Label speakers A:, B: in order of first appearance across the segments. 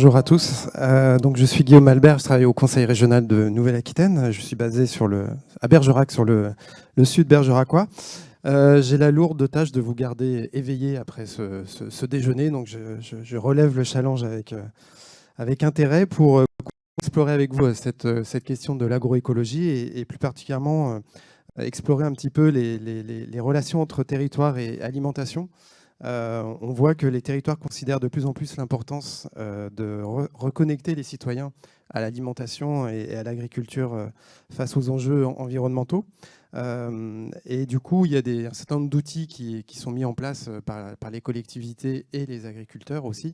A: Bonjour à tous. Donc je suis Guillaume Albert, je travaille au Conseil régional de Nouvelle-Aquitaine. Je suis basé à Bergerac, sur le sud bergeracois. J'ai la lourde tâche de vous garder éveillé après ce déjeuner. Donc je relève le challenge avec intérêt pour explorer avec vous cette question de l'agroécologie et plus particulièrement explorer un petit peu les relations entre territoire et alimentation. On voit que les territoires considèrent de plus en plus l'importance de reconnecter les citoyens à l'alimentation et à l'agriculture face aux enjeux environnementaux. Et du coup, il y a un certain nombre d'outils qui sont mis en place par les collectivités et les agriculteurs aussi.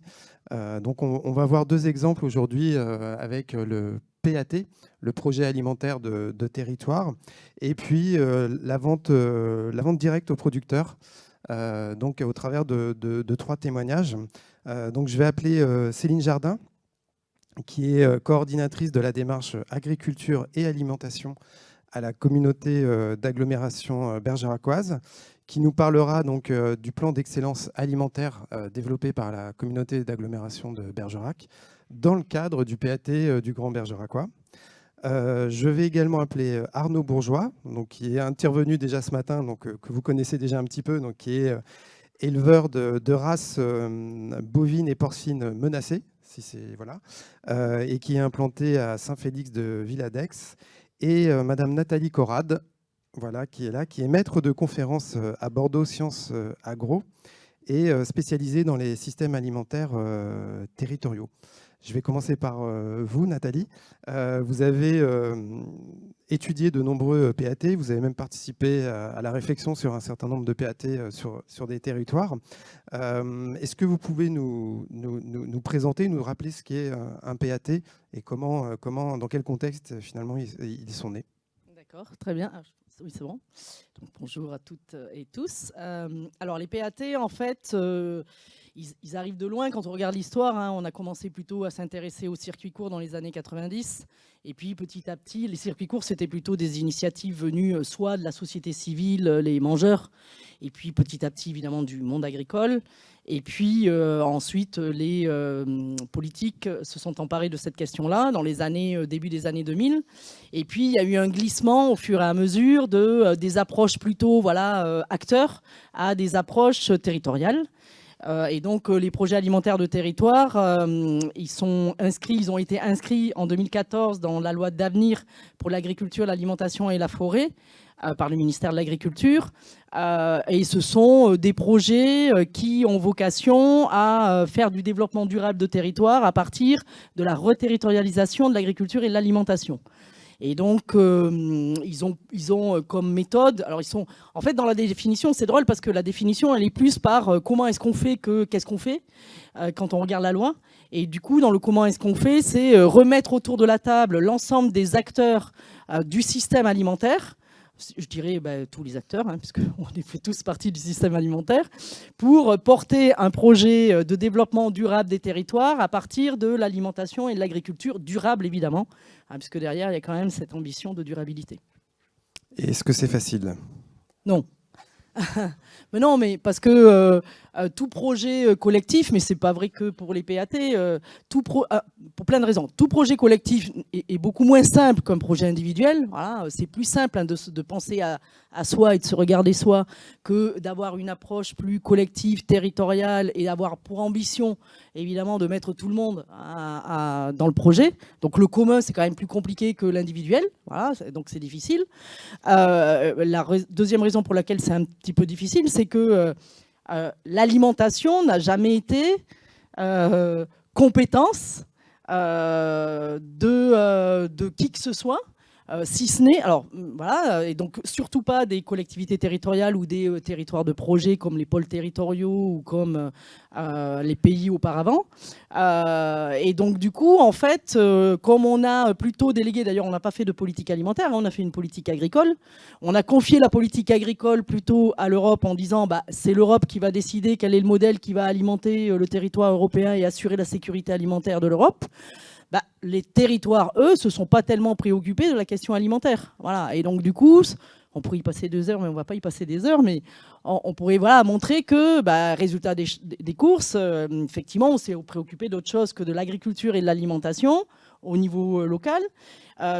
A: Donc on va voir deux exemples aujourd'hui avec le PAT, le projet alimentaire de territoire, et puis la vente directe aux producteurs. Donc au travers de trois témoignages. Donc je vais appeler Céline Jardin, qui est coordinatrice de la démarche agriculture et alimentation à la communauté d'agglomération bergeracoise, qui nous parlera donc du plan d'excellence alimentaire développé par la communauté d'agglomération de Bergerac dans le cadre du PAT du Grand Bergeracois. Je vais également appeler Arnaud Bourgeois, donc, qui est intervenu déjà ce matin, donc, que vous connaissez déjà un petit peu, donc, qui est éleveur de races bovines et porcines menacées, voilà, et qui est implanté à Saint-Félix de Villadex, et Madame Nathalie Corrade, voilà, qui est là, qui est maître de conférence à Bordeaux Sciences Agro et spécialisée dans les systèmes alimentaires territoriaux. Je vais commencer par vous, Nathalie. Vous avez étudié de nombreux PAT, vous avez même participé à la réflexion sur un certain nombre de PAT sur des territoires. Est-ce que vous pouvez nous présenter, nous rappeler ce qu'est un PAT et dans quel contexte finalement ils sont nés?
B: D'accord, très bien. Oui, c'est bon. Donc, bonjour à toutes et tous. Alors les PAT, en fait, ils arrivent de loin. Quand on regarde l'histoire, hein, on a commencé plutôt à s'intéresser aux circuits courts dans les années 90. Et puis petit à petit, les circuits courts, c'était plutôt des initiatives venues soit de la société civile, les mangeurs, et puis petit à petit, évidemment, du monde agricole. Et puis ensuite, les politiques se sont emparés de cette question-là dans les années, début des années 2000. Et puis, il y a eu un glissement au fur et à mesure des approches plutôt acteurs à des approches territoriales. Et donc, les projets alimentaires de territoire, ils ont été inscrits en 2014 dans la loi d'avenir pour l'agriculture, l'alimentation et la forêt par le ministère de l'Agriculture. Et ce sont des projets qui ont vocation à faire du développement durable de territoire à partir de la reterritorialisation de l'agriculture et de l'alimentation. Et donc, ils ont comme méthode... Alors, en fait, dans la définition, c'est drôle parce que la définition, elle est plus par comment est-ce qu'on fait que qu'est-ce qu'on fait quand on regarde la loi. Et du coup, dans le comment est-ce qu'on fait, c'est remettre autour de la table l'ensemble des acteurs du système alimentaire, je dirais tous les acteurs, hein, puisqu'on fait tous partie du système alimentaire, pour porter un projet de développement durable des territoires à partir de l'alimentation et de l'agriculture durable, évidemment, hein, puisque derrière, il y a quand même cette ambition de durabilité.
A: Et est-ce que c'est facile?
B: Non. Mais non, mais parce que tout projet collectif, mais c'est pas vrai que pour les PAT, pour plein de raisons, tout projet collectif est beaucoup moins simple qu'un projet individuel. Voilà, c'est plus simple hein, de penser à soi et de se regarder soi que d'avoir une approche plus collective, territoriale et d'avoir pour ambition, évidemment, de mettre tout le monde dans le projet. Donc le commun, c'est quand même plus compliqué que l'individuel. Voilà, donc c'est difficile. La deuxième raison pour laquelle c'est un petit peu difficile, c'est que l'alimentation n'a jamais été compétence de qui que ce soit, si ce n'est, alors voilà, et donc surtout pas des collectivités territoriales ou des territoires de projet comme les pôles territoriaux ou comme les pays auparavant. Et donc du coup, en fait, comme on a plutôt délégué, d'ailleurs on n'a pas fait de politique alimentaire, hein, on a fait une politique agricole, on a confié la politique agricole plutôt à l'Europe en disant c'est l'Europe qui va décider quel est le modèle qui va alimenter le territoire européen et assurer la sécurité alimentaire de l'Europe. Les territoires, eux, se sont pas tellement préoccupés de la question alimentaire. Voilà. Et donc, du coup, on pourrait y passer 2 heures, mais on ne va pas y passer des heures, mais on pourrait montrer que, résultat des courses, effectivement, on s'est préoccupé d'autre chose que de l'agriculture et de l'alimentation au niveau local.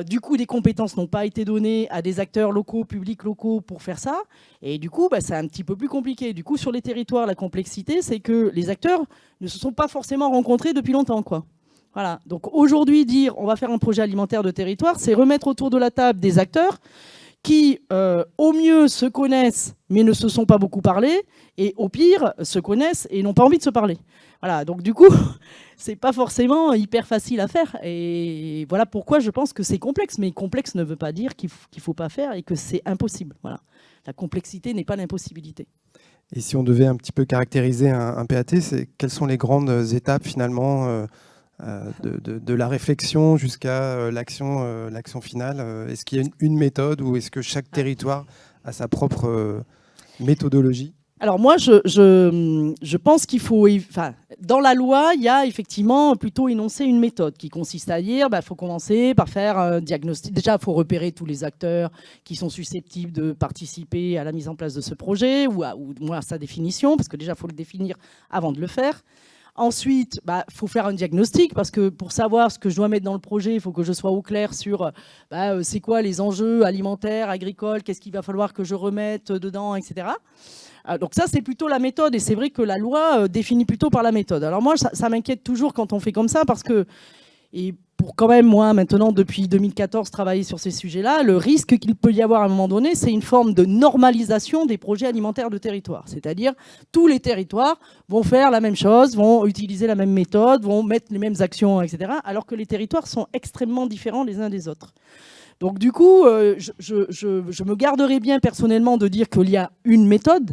B: Du coup, des compétences n'ont pas été données à des acteurs locaux, publics locaux pour faire ça. Et du coup, c'est un petit peu plus compliqué. Du coup, sur les territoires, la complexité, c'est que les acteurs ne se sont pas forcément rencontrés depuis longtemps, quoi. Voilà. Donc aujourd'hui, dire on va faire un projet alimentaire de territoire, c'est remettre autour de la table des acteurs qui, au mieux, se connaissent, mais ne se sont pas beaucoup parlé, et au pire, se connaissent et n'ont pas envie de se parler. Voilà, donc du coup, c'est pas forcément hyper facile à faire. Et voilà pourquoi je pense que c'est complexe. Mais complexe ne veut pas dire qu'il faut pas faire et que c'est impossible. Voilà. La complexité n'est pas l'impossibilité.
A: Et si on devait un petit peu caractériser un PAT, quelles sont les grandes étapes finalement de la réflexion jusqu'à l'action finale? Est-ce qu'il y a une méthode ou est-ce que chaque territoire a sa propre méthodologie?
B: Alors moi, je pense qu'il faut... Enfin, dans la loi, il y a effectivement plutôt énoncé une méthode qui consiste à dire qu'il faut commencer par faire un diagnostic. Déjà, il faut repérer tous les acteurs qui sont susceptibles de participer à la mise en place de ce projet ou moins à sa définition, parce que déjà, il faut le définir avant de le faire. Ensuite, faut faire un diagnostic parce que pour savoir ce que je dois mettre dans le projet, il faut que je sois au clair sur c'est quoi les enjeux alimentaires, agricoles, qu'est-ce qu'il va falloir que je remette dedans, etc. Donc ça, c'est plutôt la méthode et c'est vrai que la loi définit plutôt par la méthode. Alors moi, ça m'inquiète toujours quand on fait comme ça parce que, et pour quand même, moi, maintenant, depuis 2014, travailler sur ces sujets-là, le risque qu'il peut y avoir à un moment donné, c'est une forme de normalisation des projets alimentaires de territoire. C'est-à-dire, tous les territoires vont faire la même chose, vont utiliser la même méthode, vont mettre les mêmes actions, etc., alors que les territoires sont extrêmement différents les uns des autres. Donc du coup, je me garderai bien personnellement de dire qu'il y a une méthode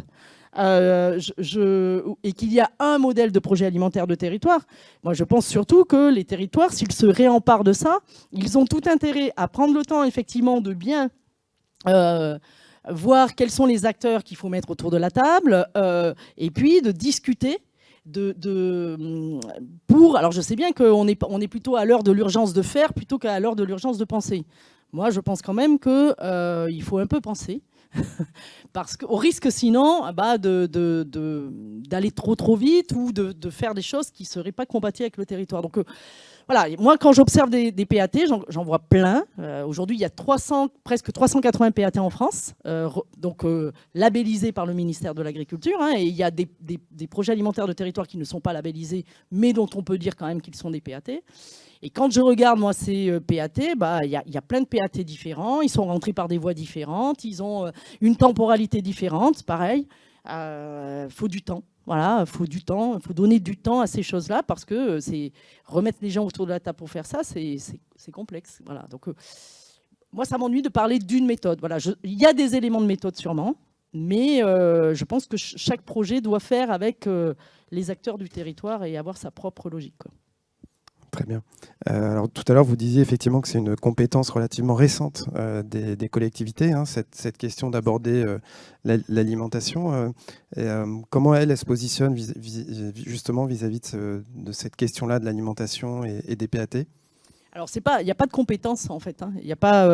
B: et qu'il y a un modèle de projet alimentaire de territoire. Moi, je pense surtout que les territoires, s'ils se réemparent de ça, ils ont tout intérêt à prendre le temps, effectivement, de bien voir quels sont les acteurs qu'il faut mettre autour de la table et puis de discuter. Alors, je sais bien qu'on est plutôt à l'heure de l'urgence de faire plutôt qu'à l'heure de l'urgence de penser. Moi, je pense quand même qu'il faut un peu penser. Parce qu'au risque sinon d'aller trop vite ou de faire des choses qui ne seraient pas compatibles avec le territoire. Donc voilà, moi quand j'observe des PAT, j'en vois plein. Aujourd'hui, il y a presque 380 PAT en France, labellisés par le ministère de l'Agriculture. Et il y a des projets alimentaires de territoire qui ne sont pas labellisés, mais dont on peut dire quand même qu'ils sont des PAT. Et quand je regarde, moi, ces PAT, il y a plein de PAT différents. Ils sont rentrés par des voies différentes. Ils ont une temporalité différente, pareil. Faut du temps. Voilà, faut du temps. Il faut donner du temps à ces choses-là parce que remettre les gens autour de la table pour faire ça, c'est complexe. Voilà. Donc, moi, ça m'ennuie de parler d'une méthode. Voilà, il y a des éléments de méthode sûrement, mais je pense que chaque projet doit faire avec les acteurs du territoire et avoir sa propre logique, quoi.
A: Très bien. Alors, tout à l'heure, vous disiez effectivement que c'est une compétence relativement récente des collectivités, cette question d'aborder l'alimentation. Comment elle se positionne justement vis-à-vis de cette question-là de l'alimentation et des PAT ?
B: Alors, il n'y a pas de compétence, en fait. Il n'y a pas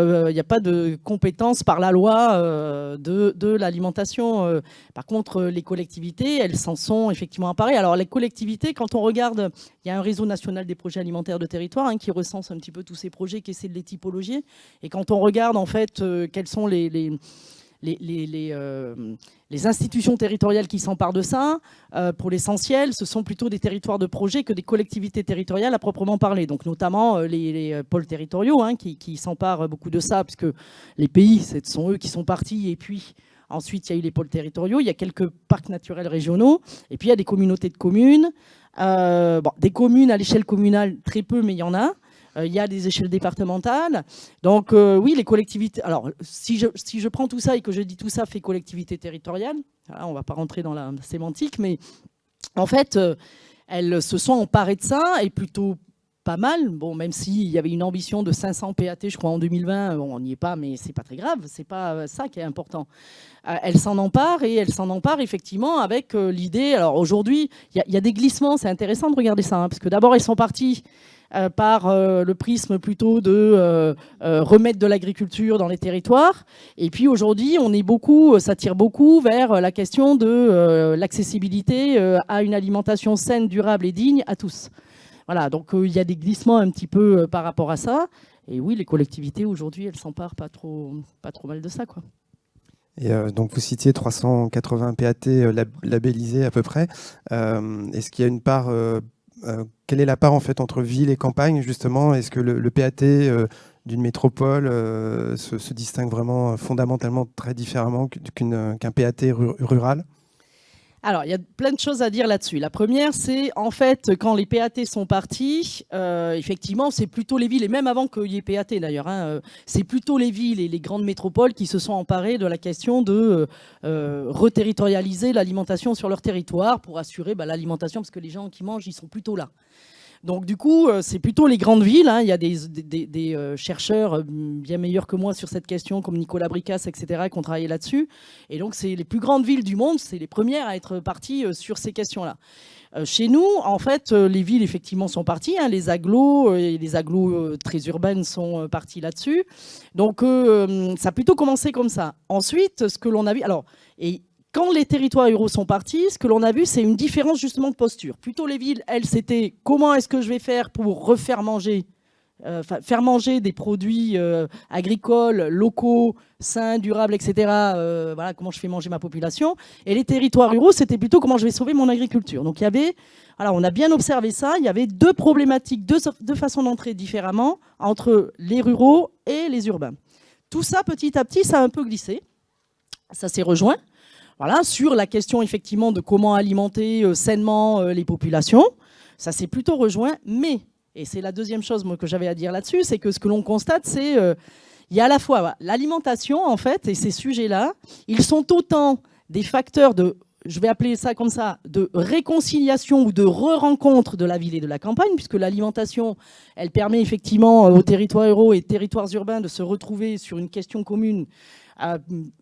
B: de compétence par la loi de l'alimentation. Par contre, les collectivités, elles s'en sont effectivement emparées. Alors, les collectivités, quand on regarde, il y a un réseau national des projets alimentaires de territoire qui recense un petit peu tous ces projets, qui essaie de les typologier. Et quand on regarde, en fait, quels sont les institutions territoriales qui s'emparent de ça, pour l'essentiel, ce sont plutôt des territoires de projet que des collectivités territoriales à proprement parler. Donc notamment les pôles territoriaux qui s'emparent beaucoup de ça, parce que les pays, ce sont eux qui sont partis. Et puis ensuite, il y a eu les pôles territoriaux, il y a quelques parcs naturels régionaux, et puis il y a des communautés de communes. Des communes à l'échelle communale, très peu, mais il y en a. Il y a des échelles départementales. Donc oui, les collectivités... Alors, si je prends tout ça et que je dis tout ça fait collectivité territoriale, on ne va pas rentrer dans la sémantique, mais en fait, elles se sont emparées de ça et plutôt pas mal. Bon, même s'il y avait une ambition de 500 PAT, je crois, en 2020, on n'y est pas, mais c'est pas très grave. C'est pas ça qui est important. Elles s'en emparent et elles s'en emparent effectivement avec l'idée... Alors aujourd'hui, il y a des glissements. C'est intéressant de regarder ça, parce que d'abord, elles sont parties par le prisme plutôt de remettre de l'agriculture dans les territoires. Et puis aujourd'hui, ça tire beaucoup vers la question de l'accessibilité à une alimentation saine, durable et digne à tous. Voilà, donc il y a des glissements un petit peu par rapport à ça. Et oui, les collectivités aujourd'hui, elles s'emparent pas trop mal de ça, quoi.
A: Et donc vous citiez 380 PAT labellisés à peu près. Est-ce qu'il y a une part quelle est la part en fait entre ville et campagne justement? Est-ce que le PAT d'une métropole se distingue vraiment fondamentalement très différemment qu'un PAT rural?
B: Alors, il y a plein de choses à dire là-dessus. La première, c'est en fait, quand les PAT sont partis, effectivement, c'est plutôt les villes, et même avant qu'il y ait PAT d'ailleurs, hein, c'est plutôt les villes et les grandes métropoles qui se sont emparées de la question de reterritorialiser l'alimentation sur leur territoire pour assurer l'alimentation, parce que les gens qui mangent, ils sont plutôt là. Donc du coup, c'est plutôt les grandes villes. Hein. Il y a des chercheurs bien meilleurs que moi sur cette question, comme Nicolas Bricasse, etc., qui ont travaillé là-dessus. Et donc, c'est les plus grandes villes du monde, c'est les premières à être parties sur ces questions-là. Chez nous, en fait, les villes, effectivement, sont parties. Hein. Les agglos et les agglos très urbaines sont partis là-dessus. Donc, ça a plutôt commencé comme ça. Ensuite, ce que l'on a vu... Alors, quand les territoires ruraux sont partis, ce que l'on a vu, c'est une différence justement de posture. Plutôt les villes, elles, c'était comment est-ce que je vais faire pour refaire manger, faire manger des produits agricoles, locaux, sains, durables, etc. Voilà, comment je fais manger ma population. Et les territoires ruraux, c'était plutôt comment je vais sauver mon agriculture. Donc il y avait, alors on a bien observé ça, il y avait deux problématiques, deux façons d'entrer différemment entre les ruraux et les urbains. Tout ça, petit à petit, ça a un peu glissé. Ça s'est rejoint. Voilà, sur la question effectivement de comment alimenter sainement les populations, ça s'est plutôt rejoint. Mais, et c'est la deuxième chose moi, que j'avais à dire là-dessus, c'est que ce que l'on constate, c'est il y a à la fois l'alimentation en fait, et ces sujets-là, ils sont autant des facteurs de, je vais appeler ça comme ça, de réconciliation ou de re-rencontre de la ville et de la campagne, puisque l'alimentation, elle permet effectivement aux territoires ruraux et territoires urbains de se retrouver sur une question commune.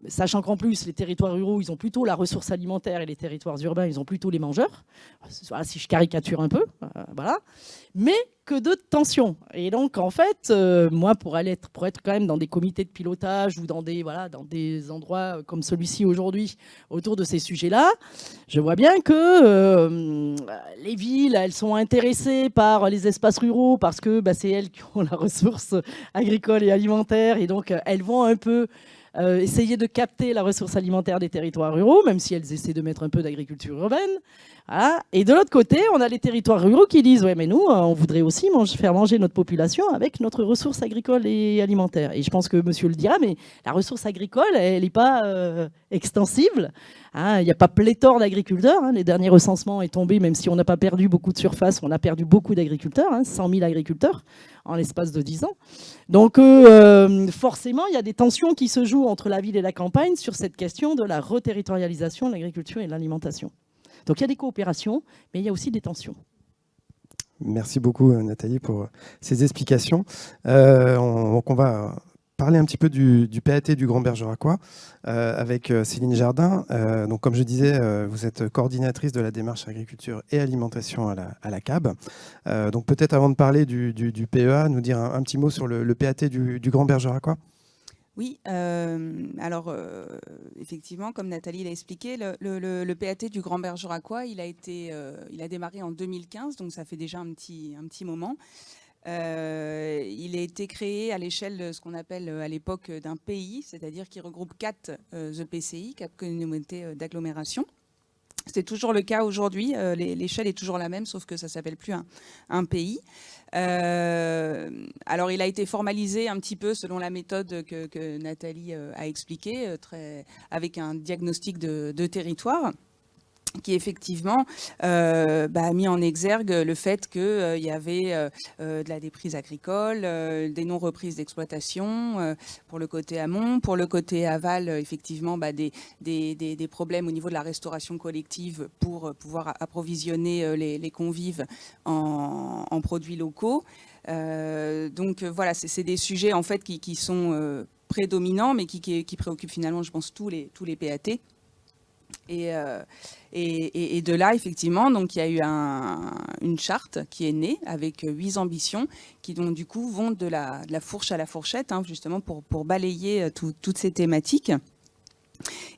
B: Sachant qu'en plus, les territoires ruraux, ils ont plutôt la ressource alimentaire et les territoires urbains, ils ont plutôt les mangeurs. Voilà, si je caricature un peu, voilà. Mais que de tensions. Et donc, en fait, moi, pour être quand même dans des comités de pilotage ou dans des endroits comme celui-ci aujourd'hui, autour de ces sujets-là, je vois bien que les villes, elles sont intéressées par les espaces ruraux parce que c'est elles qui ont la ressource agricole et alimentaire. Et donc, elles vont un peu essayer de capter la ressource alimentaire des territoires ruraux, même si elles essaient de mettre un peu d'agriculture urbaine. Voilà. Et de l'autre côté, on a les territoires ruraux qui disent « Ouais, mais nous, on voudrait aussi faire manger notre population avec notre ressource agricole et alimentaire. » Et je pense que monsieur le dira, mais la ressource agricole, elle n'est pas extensible. Hein, il n'y a pas pléthore d'agriculteurs. Hein. Les derniers recensements est tombé, même si on n'a pas perdu beaucoup de surface, on a perdu beaucoup d'agriculteurs, 100 000 agriculteurs en l'espace de 10 ans. Donc forcément, il y a des tensions qui se jouent entre la ville et la campagne sur cette question de la reterritorialisation de l'agriculture et de l'alimentation. Donc il y a des coopérations, mais il y a aussi des tensions.
A: Merci beaucoup Nathalie pour ces explications. On va parler un petit peu du PAT du Grand Bergeracois avec Céline Jardin. Donc, comme je disais, vous êtes coordinatrice de la démarche agriculture et alimentation à la CAB. Donc peut-être avant de parler du PEA, nous dire un petit mot sur le PAT du Grand Bergeracois.
C: Oui, alors effectivement, comme Nathalie l'a expliqué, le PAT du Grand Bergeracois, il a démarré en 2015, donc ça fait déjà un petit moment. Il a été créé à l'échelle de ce qu'on appelle à l'époque d'un pays, c'est-à-dire qui regroupe 4 EPCI, 4 communautés d'agglomération. C'est toujours le cas aujourd'hui, l'échelle est toujours la même, sauf que ça ne s'appelle plus un pays. Alors, il a été formalisé un petit peu selon la méthode que Nathalie a expliquée, avec un diagnostic de territoire, qui effectivement a mis en exergue le fait qu'il y avait de la déprise agricole, des non-reprises d'exploitation pour le côté amont, pour le côté aval, effectivement des problèmes au niveau de la restauration collective pour pouvoir approvisionner les convives en produits locaux. Donc voilà, c'est des sujets en fait qui sont prédominants, mais qui préoccupent finalement, je pense, tous les PAT. Et de là, effectivement, donc il y a eu une charte qui est née avec 8 ambitions qui donc du coup vont de la fourche à la fourchette, hein, justement pour balayer toutes ces thématiques.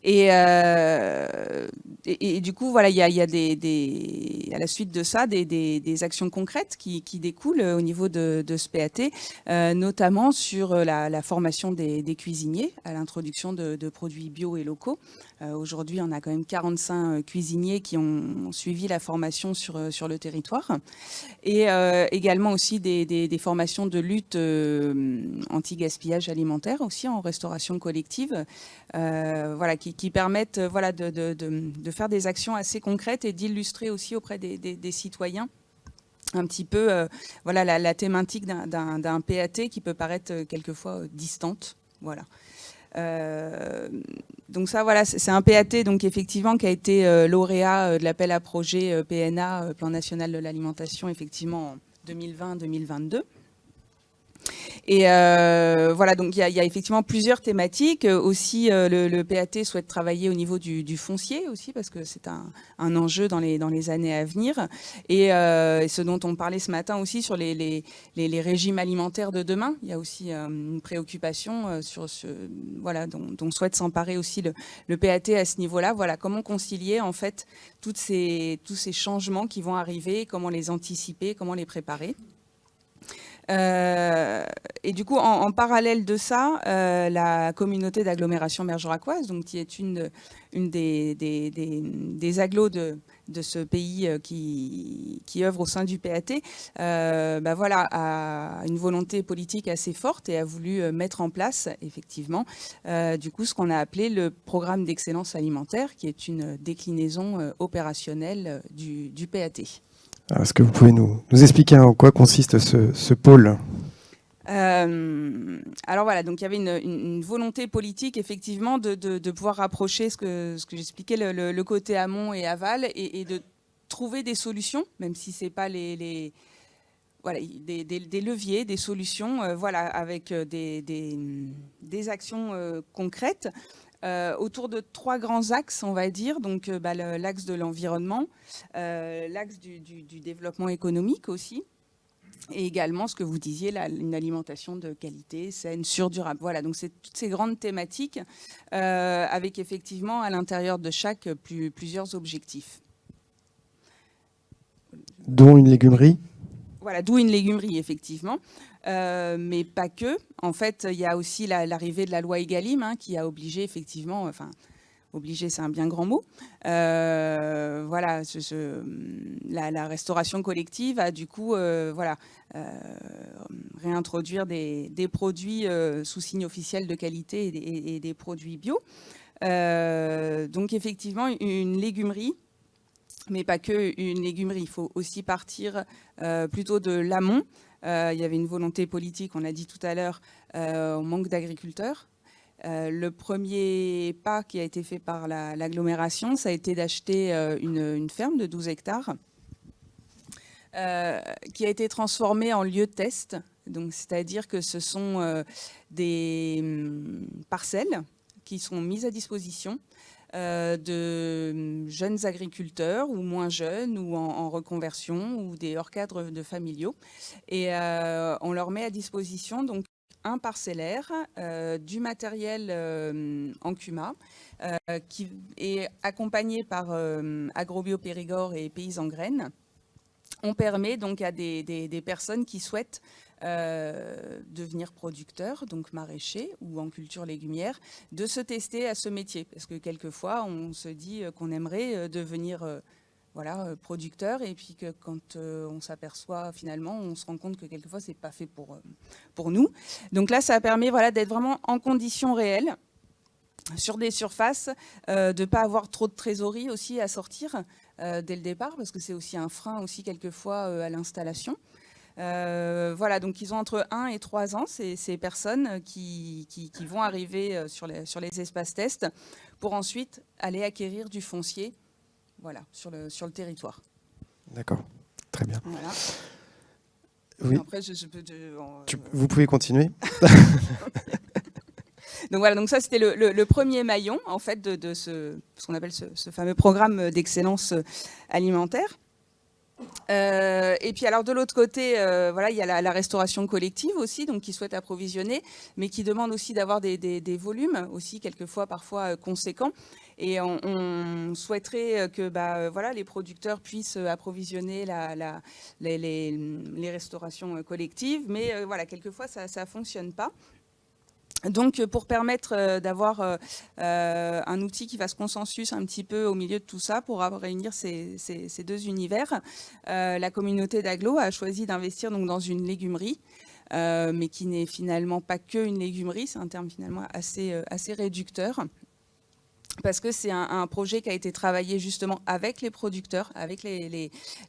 C: Et du coup, voilà, il y a à la suite de ça des actions concrètes qui découlent au niveau de ce PAT, notamment sur la formation des cuisiniers à l'introduction de produits bio et locaux. Aujourd'hui, on a quand même 45 cuisiniers qui ont suivi la formation sur le territoire. Et également aussi des formations de lutte anti-gaspillage alimentaire aussi en restauration collective, voilà, qui permettent voilà, de faire des actions assez concrètes et d'illustrer aussi auprès des citoyens un petit peu voilà, la thématique d'un PAT qui peut paraître quelquefois distante. Voilà. Donc ça, voilà, c'est un PAT donc effectivement qui a été lauréat de l'appel à projet PNA, Plan national de l'alimentation, effectivement en 2020-2022. Et voilà, donc il y a effectivement plusieurs thématiques. Aussi, le PAT souhaite travailler au niveau du foncier aussi, parce que c'est un enjeu dans les années à venir. Et ce dont on parlait ce matin aussi sur les régimes alimentaires de demain, il y a aussi une préoccupation sur voilà, dont souhaite s'emparer aussi le PAT à ce niveau-là. Voilà, comment concilier en fait tous ces changements qui vont arriver, comment les anticiper, comment les préparer. Et du coup, en parallèle de ça, la communauté d'agglomération bergeracoise, donc qui est une des agglos de ce pays qui œuvre au sein du PAT, bah voilà, a une volonté politique assez forte et a voulu mettre en place, effectivement, du coup, ce qu'on a appelé le programme d'excellence alimentaire, qui est une déclinaison opérationnelle du PAT.
A: Est-ce que vous pouvez nous expliquer en quoi consiste ce pôle ?
C: Alors voilà, donc il y avait une volonté politique effectivement de pouvoir rapprocher ce que j'expliquais, le côté amont et aval, et de trouver des solutions, même si c'est pas voilà, des leviers, des solutions, voilà, avec des actions concrètes. Autour de 3 grands axes, on va dire, donc l'axe de l'environnement, l'axe du développement économique aussi, et également ce que vous disiez, une alimentation de qualité, saine, sûre, durable. Voilà, donc c'est toutes ces grandes thématiques avec effectivement à l'intérieur de chaque plusieurs objectifs.
A: Dont une légumerie ?
C: Voilà, d'où une légumerie, effectivement. Mais pas que. En fait, il y a aussi l'arrivée de la loi Egalim, hein, qui a obligé, effectivement, enfin, obligé, c'est un bien grand mot. Voilà, la restauration collective a du coup, voilà, réintroduire des produits sous signe officiel de qualité et des produits bio. Donc, effectivement, une légumerie, mais pas que une légumerie. Il faut aussi partir plutôt de l'amont. Il y avait une volonté politique, on l'a dit tout à l'heure, on manque d'agriculteurs. Le premier pas qui a été fait par l'agglomération, ça a été d'acheter une ferme de 12 hectares qui a été transformée en lieu de test. Donc, c'est-à-dire que ce sont des parcelles qui sont mises à disposition de jeunes agriculteurs ou moins jeunes ou en reconversion ou des hors-cadres de familiaux. Et on leur met à disposition donc un parcellaire, du matériel en CUMA, qui est accompagné par Agrobio Périgord et Pays en Graines. On permet donc à des personnes qui souhaitent devenir producteurs, donc maraîchers ou en culture légumière, de se tester à ce métier. Parce que quelquefois, on se dit qu'on aimerait devenir voilà, producteur, et puis que quand on s'aperçoit finalement, on se rend compte que quelquefois, c'est pas fait pour nous. Donc là, ça permet voilà, d'être vraiment en conditions réelles, sur des surfaces, de ne pas avoir trop de trésorerie aussi à sortir dès le départ, parce que c'est aussi un frein aussi quelquefois à l'installation. Voilà, donc ils ont entre 1 et 3 ans, ces personnes qui vont arriver sur les espaces tests pour ensuite aller acquérir du foncier, voilà, sur le territoire.
A: D'accord, très bien.
C: Voilà.
A: Oui.
C: Après, je peux
A: vous pouvez continuer.
C: Donc voilà, donc ça c'était le premier maillon en fait de ce qu'on appelle ce fameux programme d'excellence alimentaire. Et puis alors de l'autre côté, voilà, il y a la restauration collective aussi, donc qui souhaite approvisionner, mais qui demande aussi d'avoir des volumes aussi quelquefois parfois conséquents. Et on souhaiterait que voilà, les producteurs puissent approvisionner les restaurations collectives, mais voilà, quelquefois ça fonctionne pas. Donc, pour permettre d'avoir un outil qui fasse consensus un petit peu au milieu de tout ça, pour réunir ces deux univers, la communauté d'Aglo a choisi d'investir donc dans une légumerie, mais qui n'est finalement pas qu'une légumerie, c'est un terme finalement assez réducteur. Parce que c'est un projet qui a été travaillé justement avec les producteurs, avec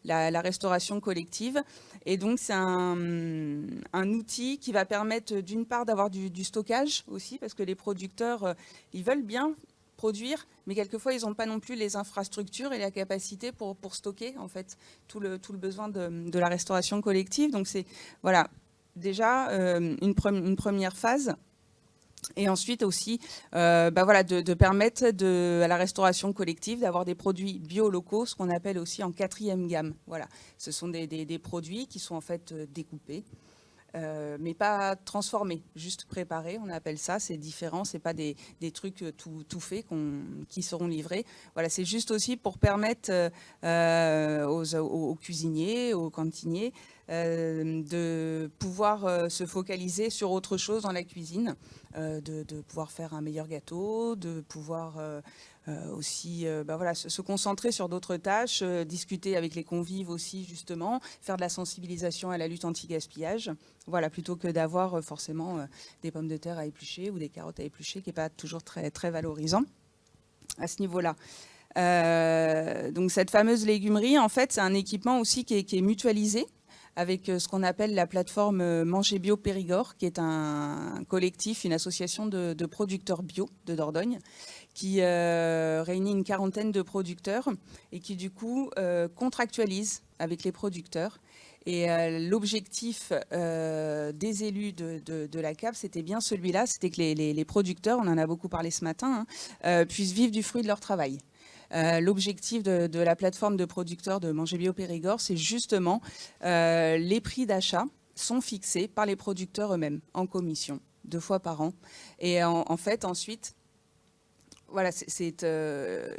C: la restauration collective. Et donc, c'est un outil qui va permettre d'une part d'avoir du stockage aussi, parce que les producteurs, ils veulent bien produire, mais quelquefois, ils n'ont pas non plus les infrastructures et la capacité pour stocker en fait tout le besoin de la restauration collective. Donc, c'est voilà, déjà une première phase. Et ensuite aussi, voilà, de permettre à la restauration collective d'avoir des produits bio locaux, ce qu'on appelle aussi en 4e gamme. Voilà, ce sont des produits qui sont en fait découpés, mais pas transformés, juste préparés. On appelle ça, c'est différent. C'est pas des trucs tout faits qui seront livrés. Voilà, c'est juste aussi pour permettre aux cuisiniers, aux cantiniers, de pouvoir se focaliser sur autre chose dans la cuisine, de pouvoir faire un meilleur gâteau, de pouvoir aussi voilà, se concentrer sur d'autres tâches, discuter avec les convives aussi justement, faire de la sensibilisation à la lutte anti-gaspillage, voilà, plutôt que d'avoir forcément des pommes de terre à éplucher ou des carottes à éplucher, qui n'est pas toujours très, très valorisant à ce niveau-là. Donc cette fameuse légumerie, en fait, c'est un équipement aussi qui est mutualisé avec ce qu'on appelle la plateforme Manger Bio Périgord, qui est un collectif, une association de producteurs bio de Dordogne, qui réunit une quarantaine de producteurs et qui du coup contractualise avec les producteurs. Et l'objectif des élus de la CAP, c'était bien celui-là, c'était que les producteurs, on en a beaucoup parlé ce matin, puissent vivre du fruit de leur travail. L'objectif de la plateforme de producteurs de Manger Bio Périgord, c'est justement les prix d'achat sont fixés par les producteurs eux-mêmes en commission, 2 fois par an. Et en fait, ensuite, voilà, il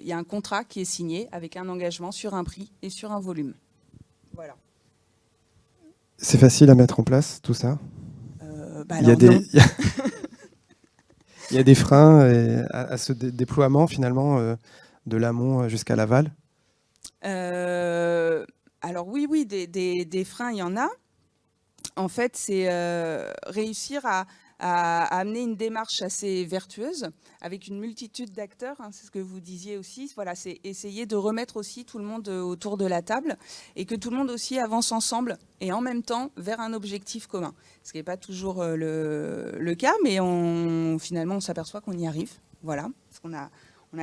C: y a un contrat qui est signé avec un engagement sur un prix et sur un volume. Voilà.
A: C'est facile à mettre en place, tout ça il y a des freins à ce déploiement, finalement, de l'amont jusqu'à l'aval?
C: Alors oui, des freins, il y en a. En fait, c'est réussir à amener une démarche assez vertueuse avec une multitude d'acteurs, hein, c'est ce que vous disiez aussi. Voilà, c'est essayer de remettre aussi tout le monde autour de la table et que tout le monde aussi avance ensemble et en même temps vers un objectif commun. Ce qui n'est pas toujours le cas, mais finalement on s'aperçoit qu'on y arrive. Voilà, parce qu'on a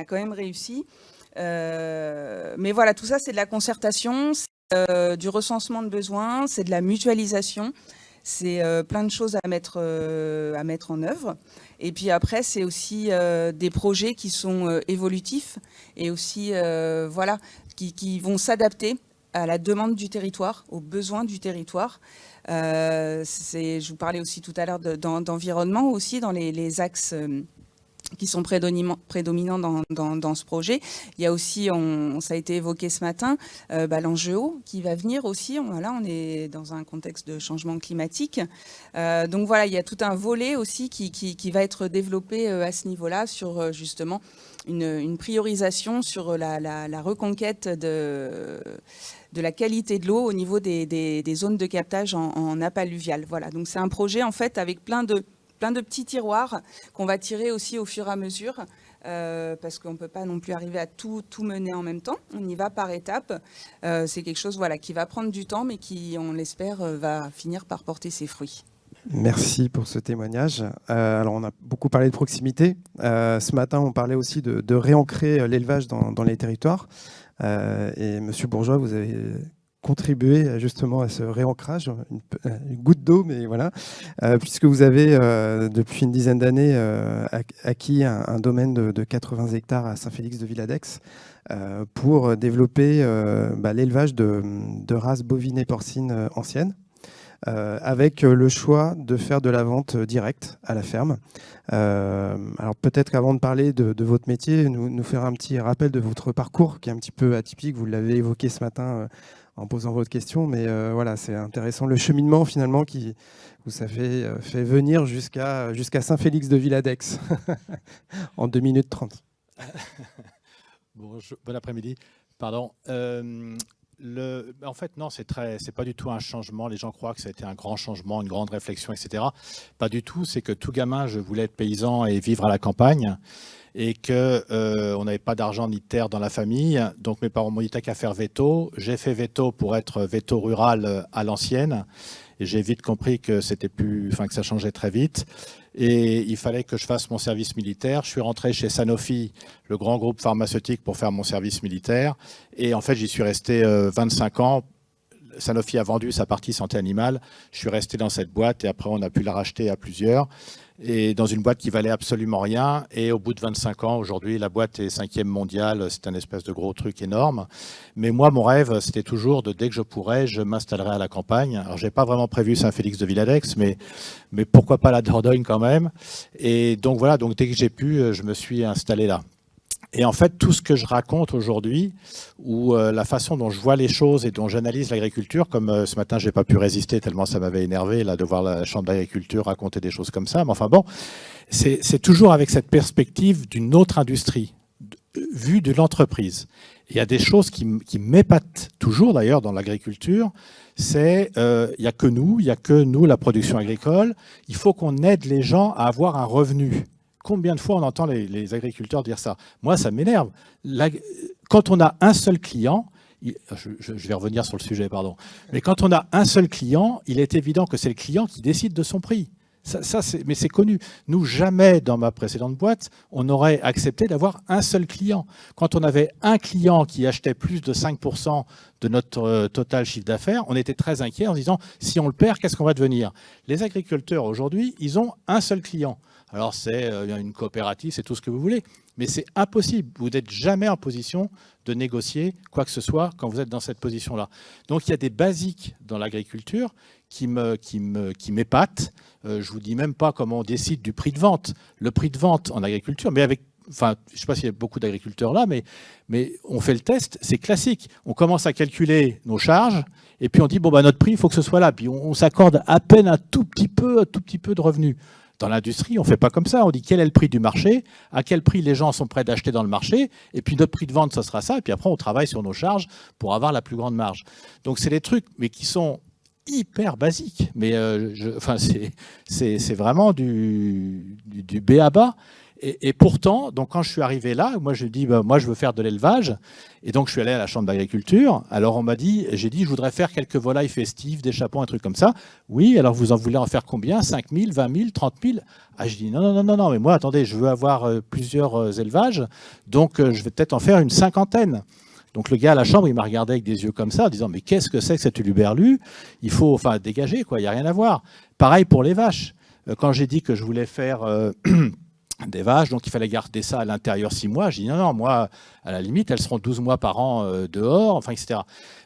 C: quand même réussi. Mais voilà, tout ça c'est de la concertation, c'est du recensement de besoins, c'est de la mutualisation. C'est plein de choses à mettre en œuvre. Et puis après, c'est aussi des projets qui sont évolutifs et aussi voilà, qui vont s'adapter à la demande du territoire, aux besoins du territoire. Je vous parlais aussi tout à l'heure d'environnement aussi, dans les axes qui sont prédominants dans ce projet. Il y a aussi, ça a été évoqué ce matin, l'enjeu eau qui va venir aussi. Là, on est dans un contexte de changement climatique. Donc voilà, il y a tout un volet aussi qui va être développé à ce niveau-là sur justement une priorisation sur la reconquête de la qualité de l'eau au niveau des zones de captage en nappe alluviale. Voilà, donc c'est un projet en fait avec plein de petits tiroirs qu'on va tirer aussi au fur et à mesure parce qu'on ne peut pas non plus arriver à tout mener en même temps. On y va par étapes. C'est quelque chose voilà, qui va prendre du temps, mais qui, on l'espère, va finir par porter ses fruits.
A: Merci pour ce témoignage. Alors, on a beaucoup parlé de proximité. Ce matin, on parlait aussi de réancrer l'élevage dans les territoires. Et Monsieur Bourgeois, vous avez contribué justement à ce réancrage, une goutte d'eau, mais voilà, puisque vous avez, depuis une dizaine d'années, acquis un domaine de 80 hectares à Saint-Félix-de-Villadeix pour développer l'élevage de races bovines et porcines anciennes, avec le choix de faire de la vente directe à la ferme. Alors peut-être qu'avant de parler de votre métier, nous faire un petit rappel de votre parcours, qui est un petit peu atypique. Vous l'avez évoqué ce matin en posant votre question, mais voilà, c'est intéressant le cheminement finalement qui vous a fait venir jusqu'à Saint-Félix-de-Villadeix en 2 minutes 30.
D: Bon après-midi. Pardon. En fait, non, c'est pas du tout un changement. Les gens croient que ça a été un grand changement, une grande réflexion, etc. Pas du tout. C'est que tout gamin, je voulais être paysan et vivre à la campagne, et qu'on n'avait pas d'argent ni de terre dans la famille. Donc mes parents m'ont dit t'as qu'à faire veto. J'ai fait veto pour être veto rural à l'ancienne, et j'ai vite compris que que ça changeait très vite. Et il fallait que je fasse mon service militaire. Je suis rentré chez Sanofi, le grand groupe pharmaceutique, pour faire mon service militaire. Et en fait, j'y suis resté 25 ans. Sanofi a vendu sa partie santé animale. Je suis resté dans cette boîte et après, on a pu la racheter à plusieurs. Et dans une boîte qui valait absolument rien. Et au bout de 25 ans, aujourd'hui, la boîte est 5e mondiale. C'est un espèce de gros truc énorme. Mais moi, mon rêve, c'était toujours dès que je pourrais, je m'installerais à la campagne. Alors, j'ai pas vraiment prévu Saint-Félix-de-Villadeix, mais pourquoi pas la Dordogne quand même. Et donc voilà, dès que j'ai pu, je me suis installé là. Et en fait, tout ce que je raconte aujourd'hui, ou la façon dont je vois les choses et dont j'analyse l'agriculture, comme ce matin, je n'ai pas pu résister tellement ça m'avait énervé là, de voir la Chambre d'agriculture raconter des choses comme ça. Mais enfin bon, c'est toujours avec cette perspective d'une autre industrie, vue de l'entreprise. Il y a des choses qui m'épatent toujours d'ailleurs dans l'agriculture, c'est il n'y a que nous, la production agricole. Il faut qu'on aide les gens à avoir un revenu. Combien de fois on entend les agriculteurs dire ça? Moi, ça m'énerve. Quand on a un seul client, je vais revenir sur le sujet, pardon, mais quand on a un seul client, il est évident que c'est le client qui décide de son prix. Mais c'est connu. Nous, jamais dans ma précédente boîte, on aurait accepté d'avoir un seul client. Quand on avait un client qui achetait plus de 5% de notre total chiffre d'affaires, on était très inquiet en se disant, si on le perd, qu'est-ce qu'on va devenir? Les agriculteurs, aujourd'hui, ils ont un seul client. Alors, c'est une coopérative, c'est tout ce que vous voulez. Mais c'est impossible. Vous n'êtes jamais en position de négocier quoi que ce soit quand vous êtes dans cette position-là. Donc, il y a des basiques dans l'agriculture qui m'épatent. Je ne vous dis même pas comment on décide du prix de vente. Le prix de vente en agriculture, mais je ne sais pas s'il y a beaucoup d'agriculteurs là, mais on fait le test, c'est classique. On commence à calculer nos charges, et puis on dit, notre prix, il faut que ce soit là. Puis on s'accorde à peine un tout petit peu de revenus. Dans l'industrie, on ne fait pas comme ça. On dit quel est le prix du marché, à quel prix les gens sont prêts d'acheter dans le marché, et puis notre prix de vente, ce sera ça. Et puis après, on travaille sur nos charges pour avoir la plus grande marge. Donc, c'est des trucs, mais qui sont hyper basiques. Mais c'est vraiment du B à bas. Et pourtant, donc quand je suis arrivé là, moi je dis, moi je veux faire de l'élevage. Et donc je suis allé à la Chambre d'agriculture. Alors j'ai dit, je voudrais faire quelques volailles festives, des chapons, un truc comme ça. Oui, alors vous en voulez en faire combien? 5 000, 20 000, 30 000? Ah, je dis, non, mais moi, attendez, je veux avoir plusieurs élevages. Donc je vais peut-être en faire une 50aine. Donc le gars à la Chambre, il m'a regardé avec des yeux comme ça, en disant, mais qu'est-ce que c'est que cet uluberlu? Il faut dégager, quoi, il n'y a rien à voir. Pareil pour les vaches. Quand j'ai dit que je voulais faire... des vaches, donc il fallait garder ça à l'intérieur 6 mois. Je dis non, moi, à la limite, elles seront 12 mois par an dehors, etc.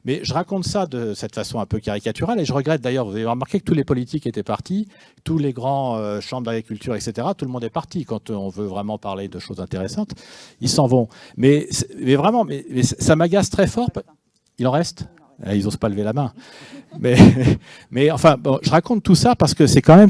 D: Mais je raconte ça de cette façon un peu caricaturale, et je regrette d'ailleurs, vous avez remarqué que tous les politiques étaient partis, tous les grands chambres d'agriculture, etc., tout le monde est parti. Quand on veut vraiment parler de choses intéressantes, ils s'en vont. Mais vraiment, mais ça m'agace très fort. Il en reste ? Ils n'osent pas lever la main. Mais enfin, je raconte tout ça parce que c'est quand même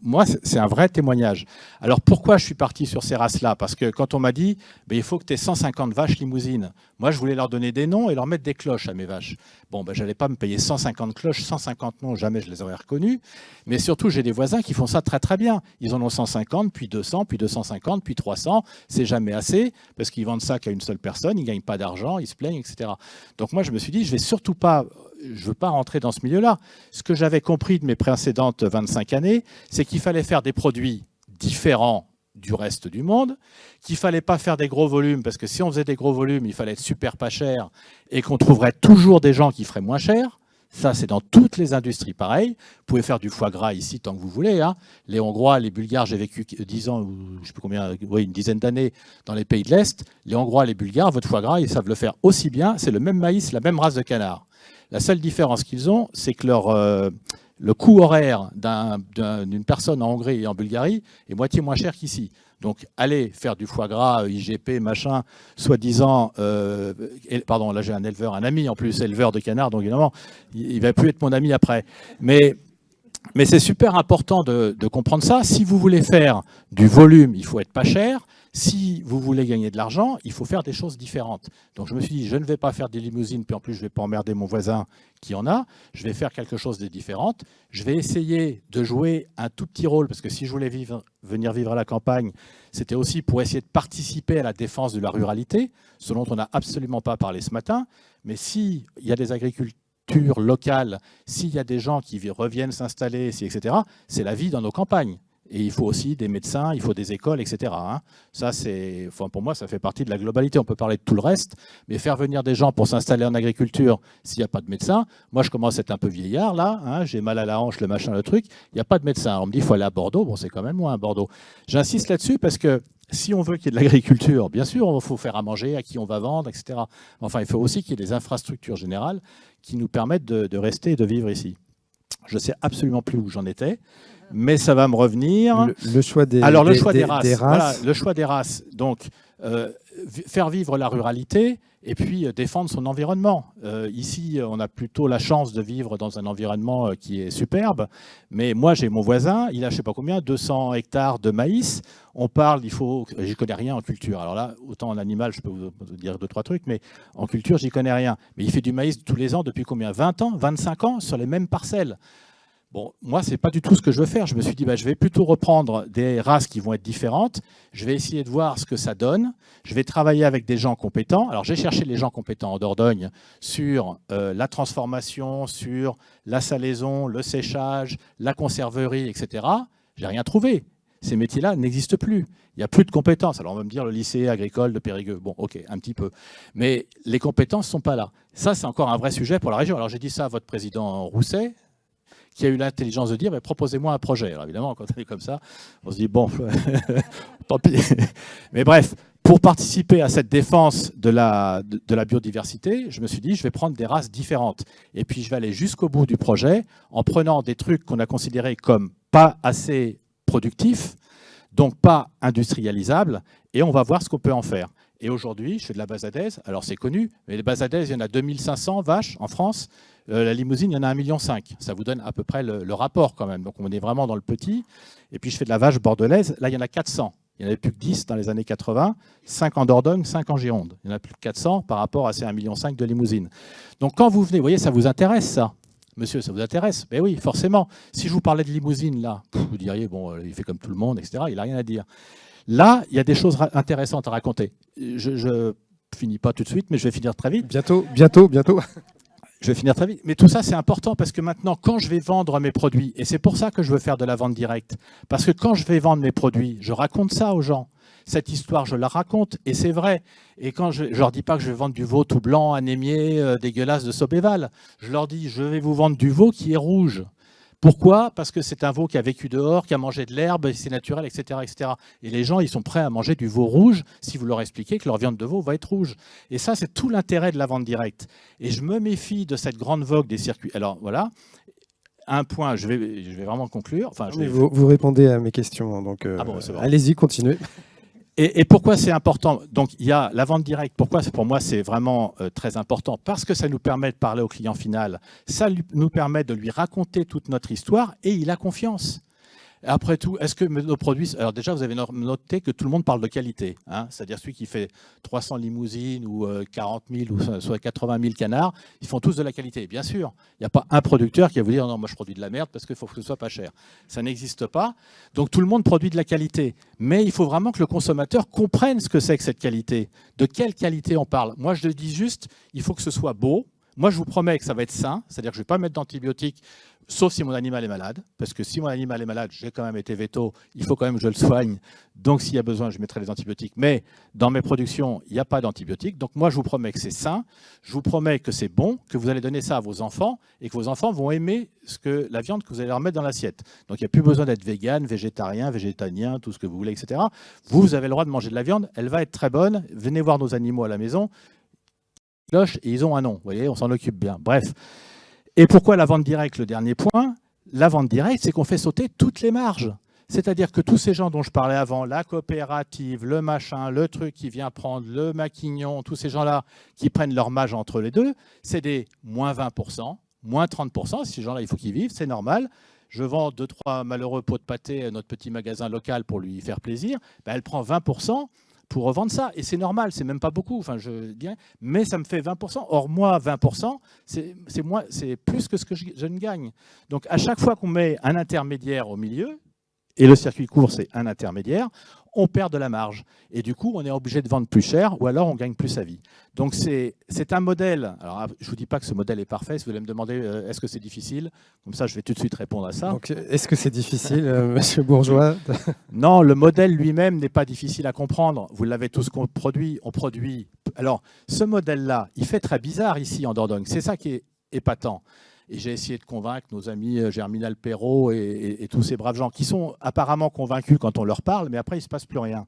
D: moi, c'est un vrai témoignage. Alors, pourquoi je suis parti sur ces races-là? Parce que quand on m'a dit, il faut que tu aies 150 vaches limousines, moi, je voulais leur donner des noms et leur mettre des cloches à mes vaches. Je n'allais pas me payer 150 cloches, 150 noms, jamais je les aurais reconnus. Mais surtout, j'ai des voisins qui font ça très, très bien. Ils en ont 150, puis 200, puis 250, puis 300. C'est jamais assez parce qu'ils vendent ça qu'à une seule personne. Ils ne gagnent pas d'argent, ils se plaignent, etc. Donc, moi, je me suis dit, je ne veux pas rentrer dans ce milieu-là. Ce que j'avais compris de mes précédentes 25 années, c'est qu'il fallait faire des produits différents du reste du monde, qu'il ne fallait pas faire des gros volumes, parce que si on faisait des gros volumes, il fallait être super pas cher, et qu'on trouverait toujours des gens qui feraient moins cher. Ça, c'est dans toutes les industries pareil. Vous pouvez faire du foie gras ici tant que vous voulez. Hein. Les Hongrois, les Bulgares, j'ai vécu 10 ans, ou je ne sais plus combien, oui, une dizaine d'années dans les pays de l'Est. Les Hongrois, les Bulgares, votre foie gras, ils savent le faire aussi bien. C'est le même maïs, la même race de canard. La seule différence qu'ils ont, c'est que le coût horaire d'une personne en Hongrie et en Bulgarie est moitié moins cher qu'ici. Donc, allez faire du foie gras, IGP, machin, soi-disant... pardon, là j'ai un éleveur, un ami en plus, éleveur de canards, donc évidemment, il ne va plus être mon ami après. Mais c'est super important de comprendre ça. Si vous voulez faire du volume, il faut être pas cher. Si vous voulez gagner de l'argent, il faut faire des choses différentes. Donc je me suis dit, je ne vais pas faire des limousines, puis en plus je ne vais pas emmerder mon voisin qui en a. Je vais faire quelque chose de différent. Je vais essayer de jouer un tout petit rôle, parce que si je voulais venir vivre à la campagne, c'était aussi pour essayer de participer à la défense de la ruralité, ce dont on n'a absolument pas parlé ce matin. Mais s'il y a des agricultures locales, s'il y a des gens qui reviennent s'installer, etc., c'est la vie dans nos campagnes. Et il faut aussi des médecins, il faut des écoles, etc. Ça, pour moi, ça fait partie de la globalité. On peut parler de tout le reste, mais faire venir des gens pour s'installer en agriculture s'il n'y a pas de médecin. Moi, je commence à être un peu vieillard, là. J'ai mal à la hanche, le machin, le truc. Il n'y a pas de médecin. On me dit qu'il faut aller à Bordeaux. Bon, c'est quand même loin, Bordeaux. J'insiste là-dessus parce que si on veut qu'il y ait de l'agriculture, bien sûr, il faut faire à manger, à qui on va vendre, etc. Enfin, il faut aussi qu'il y ait des infrastructures générales qui nous permettent de rester et de vivre ici. Je ne sais absolument plus où j'en étais. Mais ça va me revenir.
A: Le choix des
D: Alors, le choix des
A: races.
D: races. Voilà, le choix des races. Donc, faire vivre la ruralité et puis défendre son environnement. Ici, on a plutôt la chance de vivre dans un environnement qui est superbe. Mais moi, j'ai mon voisin, il a je ne sais pas combien, 200 hectares de maïs. On parle, je ne connais rien en culture. Alors là, autant en animal, je peux vous dire 2-3 trucs, mais en culture, j'y connais rien. Mais il fait du maïs tous les ans depuis combien? 20 ans, 25 ans sur les mêmes parcelles. Bon, moi, ce n'est pas du tout ce que je veux faire. Je me suis dit, je vais plutôt reprendre des races qui vont être différentes. Je vais essayer de voir ce que ça donne. Je vais travailler avec des gens compétents. Alors, j'ai cherché les gens compétents en Dordogne sur la transformation, sur la salaison, le séchage, la conserverie, etc. Je n'ai rien trouvé. Ces métiers-là n'existent plus. Il n'y a plus de compétences. Alors, on va me dire le lycée agricole de Périgueux. Bon, ok, un petit peu. Mais les compétences ne sont pas là. Ça, c'est encore un vrai sujet pour la région. Alors, j'ai dit ça à votre président Rousset, qui a eu l'intelligence de dire proposez-moi un projet. Alors évidemment, quand on est comme ça, on se dit bon, tant pis. Mais bref, pour participer à cette défense de la biodiversité, je me suis dit je vais prendre des races différentes. Et puis je vais aller jusqu'au bout du projet en prenant des trucs qu'on a considérés comme pas assez productifs, donc pas industrialisables, et on va voir ce qu'on peut en faire. Et aujourd'hui, je fais de la basadaise. Alors, c'est connu, mais les basadaises, il y en a 2500 vaches en France. La limousine, il y en a 1,5 million. Ça vous donne à peu près le rapport quand même. Donc, on est vraiment dans le petit. Et puis, je fais de la vache bordelaise. Là, il y en a 400. Il n'y en avait plus que 10 dans les années 80. 5 en Dordogne, 5 en Gironde. Il y en a plus que 400 par rapport à ces 1,5 million de limousines. Donc, quand vous venez, vous voyez, ça vous intéresse, ça? Monsieur, ça vous intéresse? Ben oui, forcément. Si je vous parlais de limousine, là, vous diriez, bon, il fait comme tout le monde, etc. Il n'a rien à dire. Là, il y a des choses intéressantes à raconter. Je finis pas tout de suite, mais je vais finir très vite.
A: Bientôt.
D: Je vais finir très vite. Mais tout ça, c'est important parce que maintenant, quand je vais vendre mes produits, et c'est pour ça que je veux faire de la vente directe, parce que quand je vais vendre mes produits, je raconte ça aux gens. Cette histoire, je la raconte, et c'est vrai. Et quand je leur dis pas que je vais vendre du veau tout blanc, anémié, dégueulasse de Sobéval, je leur dis, je vais vous vendre du veau qui est rouge. Pourquoi? Parce que c'est un veau qui a vécu dehors, qui a mangé de l'herbe, c'est naturel, etc., etc. Et les gens, ils sont prêts à manger du veau rouge si vous leur expliquez que leur viande de veau va être rouge. Et ça, c'est tout l'intérêt de la vente directe. Et je me méfie de cette grande vogue des circuits. Alors voilà, un point, je vais vraiment conclure. Enfin,
A: vous répondez à mes questions, donc
D: c'est bon.
A: Allez-y, continuez.
D: Et pourquoi c'est important? Donc, il y a la vente directe. Pourquoi? Pour moi, c'est vraiment très important. Parce que ça nous permet de parler au client final. Ça nous permet de lui raconter toute notre histoire et il a confiance. Après tout, est-ce que nos produits... Alors déjà, vous avez noté que tout le monde parle de qualité. C'est-à-dire celui qui fait 300 limousines ou 40 000 ou soit 80 000 canards, ils font tous de la qualité. Bien sûr, il n'y a pas un producteur qui va vous dire « Non, moi je produis de la merde parce qu'il faut que ce soit pas cher ». Ça n'existe pas. Donc tout le monde produit de la qualité. Mais il faut vraiment que le consommateur comprenne ce que c'est que cette qualité. De quelle qualité on parle? Moi, je dis juste, il faut que ce soit beau. Moi, je vous promets que ça va être sain, c'est-à-dire que je ne vais pas mettre d'antibiotiques, sauf si mon animal est malade, parce que si mon animal est malade, j'ai quand même été veto, il faut quand même que je le soigne, donc s'il y a besoin, je mettrai des antibiotiques. Mais dans mes productions, il n'y a pas d'antibiotiques, donc moi, je vous promets que c'est sain, je vous promets que c'est bon, que vous allez donner ça à vos enfants, et que vos enfants vont aimer la viande que vous allez leur mettre dans l'assiette. Donc il n'y a plus besoin d'être vegan, végétarien, végétalien, tout ce que vous voulez, etc. Vous avez le droit de manger de la viande, elle va être très bonne, venez voir nos animaux à la maison, cloche, et ils ont un nom, vous voyez, on s'en occupe bien. Bref. Et pourquoi la vente directe, le dernier point? La vente directe, c'est qu'on fait sauter toutes les marges. C'est-à-dire que tous ces gens dont je parlais avant, la coopérative, le machin, le truc qui vient prendre, le maquignon, tous ces gens-là qui prennent leur marge entre les deux, c'est des moins 20%, moins 30%. Ces gens-là, il faut qu'ils vivent, c'est normal. Je vends 2-3 malheureux pots de pâté à notre petit magasin local pour lui faire plaisir. Ben, elle prend 20% pour revendre ça. Et c'est normal, c'est même pas beaucoup, enfin, je dirais, mais ça me fait 20%. Or, moi, 20%, c'est plus que ce que je ne gagne. Donc, à chaque fois qu'on met un intermédiaire au milieu, et le circuit court, c'est un intermédiaire, on perd de la marge. Et du coup, on est obligé de vendre plus cher ou alors on gagne plus sa vie. Donc, c'est un modèle. Alors, je ne vous dis pas que ce modèle est parfait. Si vous voulez me demander est-ce que c'est difficile, comme ça, je vais tout de suite répondre à ça.
A: Donc, est-ce que c'est difficile, monsieur Bourgeois?
D: Non, le modèle lui-même n'est pas difficile à comprendre. Vous l'avez tous produit. On produit. Alors, ce modèle-là, il fait très bizarre ici en Dordogne. C'est ça qui est épatant. Et j'ai essayé de convaincre nos amis Germinal Perrault et tous ces braves gens qui sont apparemment convaincus quand on leur parle, mais après, il ne se passe plus rien.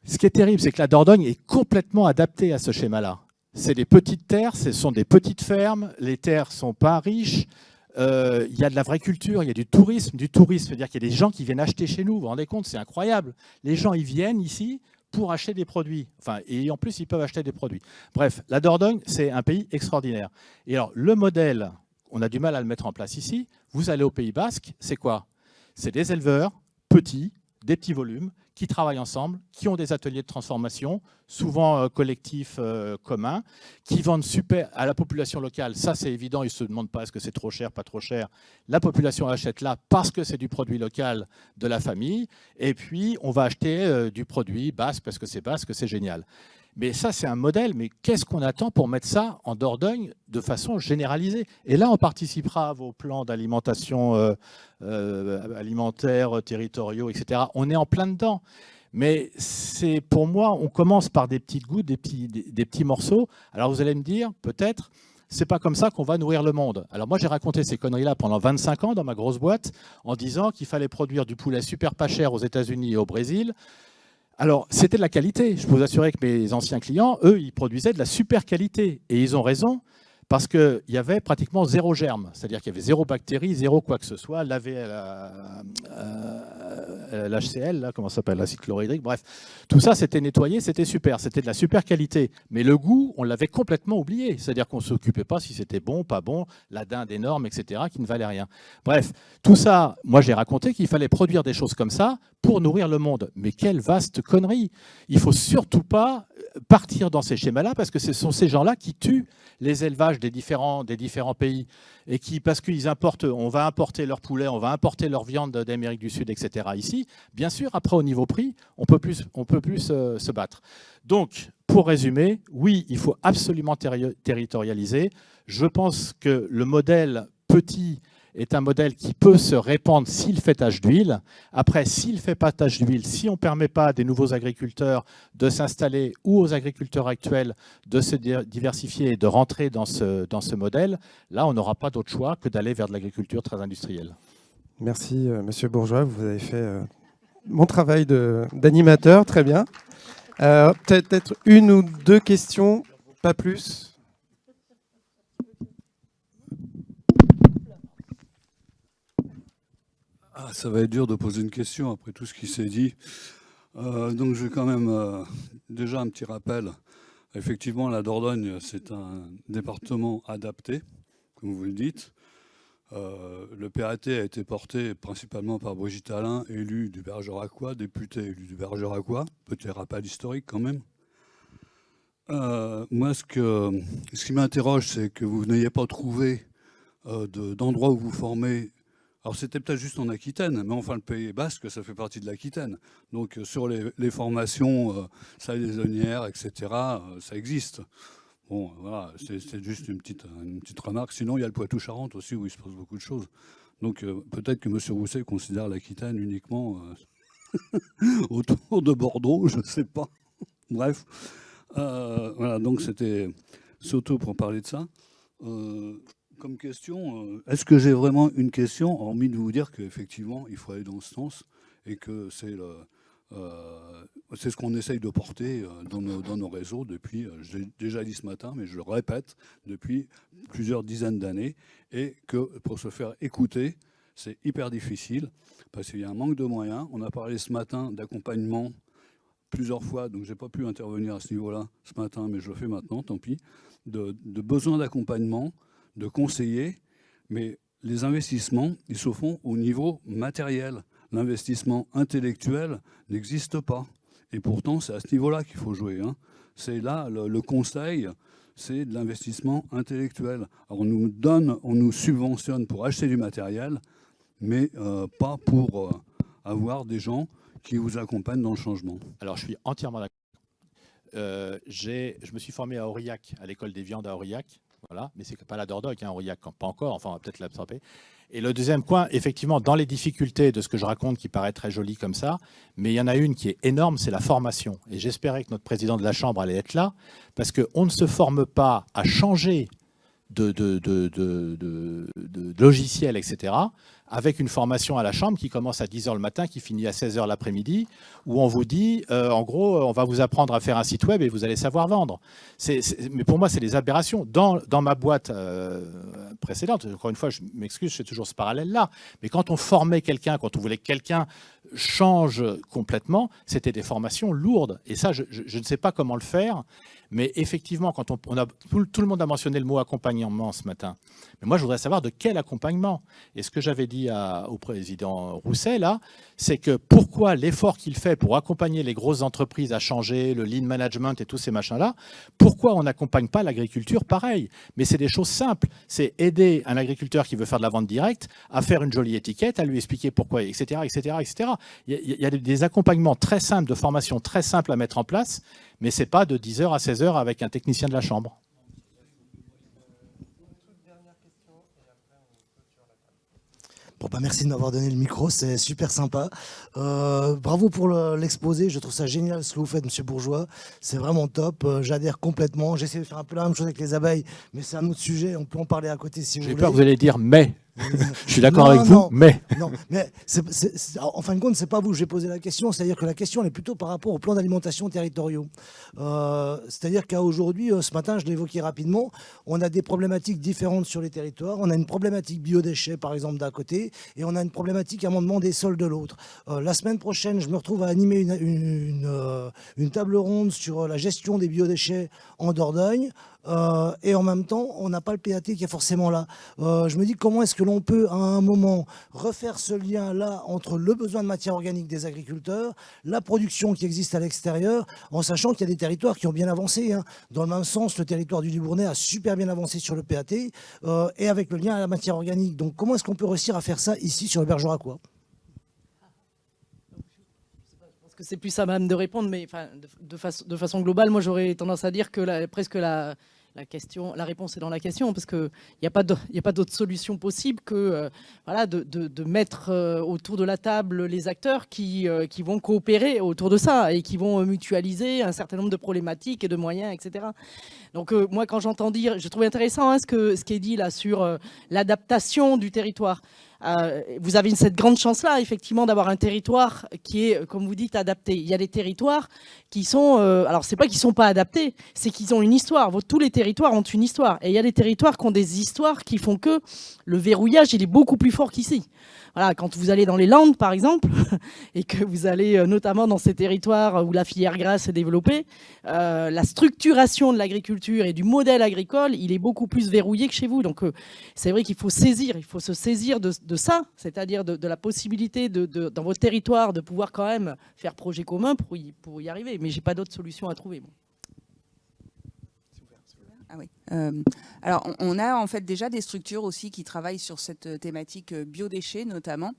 D: Ce qui est terrible, c'est que la Dordogne est complètement adaptée à ce schéma-là. C'est des petites terres, ce sont des petites fermes, les terres ne sont pas riches, il y a de la vraie culture, il y a du tourisme. Du tourisme, c'est-à-dire qu'il y a des gens qui viennent acheter chez nous, vous vous rendez compte, c'est incroyable. Les gens, ils viennent ici pour acheter des produits. Enfin, et en plus, ils peuvent acheter des produits. Bref, la Dordogne, c'est un pays extraordinaire. Et alors, le modèle, on a du mal à le mettre en place ici. Vous allez au Pays Basque, c'est quoi? C'est des éleveurs petits, des petits volumes, qui travaillent ensemble, qui ont des ateliers de transformation, souvent collectifs communs, qui vendent super à la population locale. Ça, c'est évident, ils ne se demandent pas est-ce que c'est trop cher, pas trop cher. La population achète là parce que c'est du produit local de la famille. Et puis, on va acheter du produit basque parce que c'est génial. Mais ça, c'est un modèle. Mais qu'est-ce qu'on attend pour mettre ça en Dordogne de façon généralisée? Et là, on participera à vos plans d'alimentation alimentaire, territoriaux, etc. On est en plein dedans. Mais c'est pour moi, on commence par des petites gouttes, des petits morceaux. Alors vous allez me dire, peut-être, c'est pas comme ça qu'on va nourrir le monde. Alors moi, j'ai raconté ces conneries-là pendant 25 ans dans ma grosse boîte, en disant qu'il fallait produire du poulet super pas cher aux États-Unis et au Brésil. Alors, c'était de la qualité. Je peux vous assurer que mes anciens clients, eux, ils produisaient de la super qualité. Et ils ont raison, parce qu'il y avait pratiquement zéro germe. C'est-à-dire qu'il y avait zéro bactérie, zéro quoi que ce soit, lavé à l'HCl, là, comment ça s'appelle, l'acide chlorhydrique, bref. Tout ça, c'était nettoyé, c'était super. C'était de la super qualité. Mais le goût, on l'avait complètement oublié. C'est-à-dire qu'on ne s'occupait pas si c'était bon, pas bon, la dinde énorme, etc., qui ne valait rien. Bref, tout ça, moi, j'ai raconté qu'il fallait produire des choses comme ça pour nourrir le monde. Mais quelle vaste connerie! Il ne faut surtout pas partir dans ces schémas-là, parce que ce sont ces gens-là qui tuent les élevages des différents pays, et qui, parce qu'ils importent, on va importer leur poulet, on va importer leur viande d'Amérique du Sud, etc. ici, bien sûr, après au niveau prix, on peut plus se battre. Donc, pour résumer, oui, il faut absolument territorialiser. Je pense que le modèle petit est un modèle qui peut se répandre s'il fait tache d'huile. Après, s'il ne fait pas tache d'huile, si on ne permet pas à des nouveaux agriculteurs de s'installer ou aux agriculteurs actuels de se diversifier et de rentrer dans ce modèle, là, on n'aura pas d'autre choix que d'aller vers de l'agriculture très industrielle.
A: Merci, monsieur Bourgeois. Vous avez fait mon travail d'animateur. Très bien. Peut-être une ou deux questions, pas plus.
E: Ah, ça va être dur de poser une question après tout ce qui s'est dit. Donc je vais quand même déjà un petit rappel. Effectivement, la Dordogne, c'est un département adapté, comme vous le dites. Le PAT a été porté principalement par Brigitte Allain, élue du Bergeracois, députée élue du Bergeracois. Petit rappel historique quand même. Moi, ce qui m'interroge, c'est que vous n'ayez pas trouvé d'endroit où vous formez. Alors c'était peut-être juste en Aquitaine, mais enfin le Pays Basque, ça fait partie de l'Aquitaine. Donc sur les formations, saisonnières, etc., ça existe. Bon, voilà, c'est juste une petite remarque. Sinon, il y a le Poitou-Charentes aussi, où il se passe beaucoup de choses. Donc, peut-être que M. Rousset considère l'Aquitaine uniquement autour de Bordeaux, je ne sais pas. Bref, voilà, donc c'était surtout pour parler de ça. Comme question, est-ce que j'ai vraiment une question, hormis de vous dire qu'effectivement, il faut aller dans ce sens et que c'est ce qu'on essaye de porter dans nos réseaux depuis, j'ai déjà dit ce matin, mais je le répète, depuis plusieurs dizaines d'années, et que pour se faire écouter, c'est hyper difficile, parce qu'il y a un manque de moyens. On a parlé ce matin d'accompagnement plusieurs fois, donc je n'ai pas pu intervenir à ce niveau-là ce matin, mais je le fais maintenant, tant pis, de besoin d'accompagnement, de conseillers, mais les investissements, ils se font au niveau matériel. L'investissement intellectuel n'existe pas. Et pourtant, c'est à ce niveau-là qu'il faut jouer, hein. C'est là, le conseil, c'est de l'investissement intellectuel. Alors on nous subventionne pour acheter du matériel, mais pas pour avoir des gens qui vous accompagnent dans le changement.
D: Alors, je suis entièrement d'accord. Je me suis formé à Aurillac, à l'école des viandes à Aurillac. Voilà, mais c'est pas la Dordogne, hein, Aurillac, pas encore, enfin on va peut-être l'absorber. Et le deuxième point, effectivement, dans les difficultés de ce que je raconte, qui paraît très joli comme ça, mais il y en a une qui est énorme, c'est la formation. Et j'espérais que notre président de la Chambre allait être là, parce qu'on ne se forme pas à changer de logiciel, etc., avec une formation à la Chambre qui commence à 10h le matin, qui finit à 16h l'après-midi, où on vous dit, en gros, on va vous apprendre à faire un site web et vous allez savoir vendre. Mais pour moi, c'est des aberrations. Dans ma boîte précédente, encore une fois, je m'excuse, je fais toujours ce parallèle-là, mais quand on formait quelqu'un, quand on voulait que quelqu'un change complètement, c'était des formations lourdes. Et ça, je ne sais pas comment le faire. Mais effectivement, quand tout le monde a mentionné le mot accompagnement ce matin. Mais moi, je voudrais savoir de quel accompagnement. Et ce que j'avais dit au président Rousset, là, c'est que pourquoi l'effort qu'il fait pour accompagner les grosses entreprises à changer, le lean management et tous ces machins-là, pourquoi on n'accompagne pas l'agriculture pareil? Mais c'est des choses simples. C'est aider un agriculteur qui veut faire de la vente directe à faire une jolie étiquette, à lui expliquer pourquoi, etc., etc., etc. Il y a des accompagnements très simples, de formation très simples à mettre en place, mais ce n'est pas de 10h à 16h avec un technicien de la Chambre.
F: Bon, bah merci de m'avoir donné le micro, c'est super sympa. Bravo pour l'exposé, je trouve ça génial ce que vous faites, monsieur Bourgeois. C'est vraiment top, j'adhère complètement. J'essaie de faire un peu la même chose avec les abeilles, mais c'est un autre sujet, on peut en parler à côté si vous voulez.
D: J'ai peur que vous allez dire « mais ». Je suis d'accord avec vous, mais...
F: Non, mais en fin de compte, c'est pas vous que j'ai posé la question, c'est-à-dire que la question elle est plutôt par rapport au plan d'alimentation territoriaux. C'est-à-dire qu'à aujourd'hui, ce matin, je l'évoquais rapidement, on a des problématiques différentes sur les territoires. On a une problématique biodéchets, par exemple, d'un côté, et on a une problématique amendement des sols de l'autre. La semaine prochaine, je me retrouve à animer une table ronde sur la gestion des biodéchets en Dordogne. Et en même temps, on n'a pas le PAT qui est forcément là. Je me dis comment est-ce que l'on peut, à un moment, refaire ce lien-là entre le besoin de matière organique des agriculteurs, la production qui existe à l'extérieur, en sachant qu'il y a des territoires qui ont bien avancé, hein. Dans le même sens, le territoire du Libournais a super bien avancé sur le PAT, et avec le lien à la matière organique. Donc comment est-ce qu'on peut réussir à faire ça ici sur le Bergeracois ?
B: C'est plus à même de répondre, mais de façon globale, moi j'aurais tendance à dire que la réponse est dans la question, parce qu'il n'y a pas d'autre solution possible que de mettre autour de la table les acteurs qui vont coopérer autour de ça et qui vont mutualiser un certain nombre de problématiques et de moyens, etc. Donc moi, quand j'entends dire, je trouve intéressant ce qui est dit là sur l'adaptation du territoire. Vous avez cette grande chance-là, effectivement, d'avoir un territoire qui est, comme vous dites, adapté. Il y a des territoires qui sont... alors, c'est pas qu'ils sont pas adaptés, c'est qu'ils ont une histoire. Tous les territoires ont une histoire. Et il y a des territoires qui ont des histoires qui font que le verrouillage, il est beaucoup plus fort qu'ici. Voilà, quand vous allez dans les Landes, par exemple, et que vous allez notamment dans ces territoires où la filière grasse est développée, la structuration de l'agriculture et du modèle agricole, il est beaucoup plus verrouillé que chez vous. Donc, c'est vrai qu'il faut se saisir de ça, c'est-à-dire de la possibilité dans votre territoire de pouvoir quand même faire projet commun pour y arriver. Mais je n'ai pas d'autre solution à trouver. Bon.
C: Ah oui. Alors, on a en fait déjà des structures aussi qui travaillent sur cette thématique biodéchets notamment.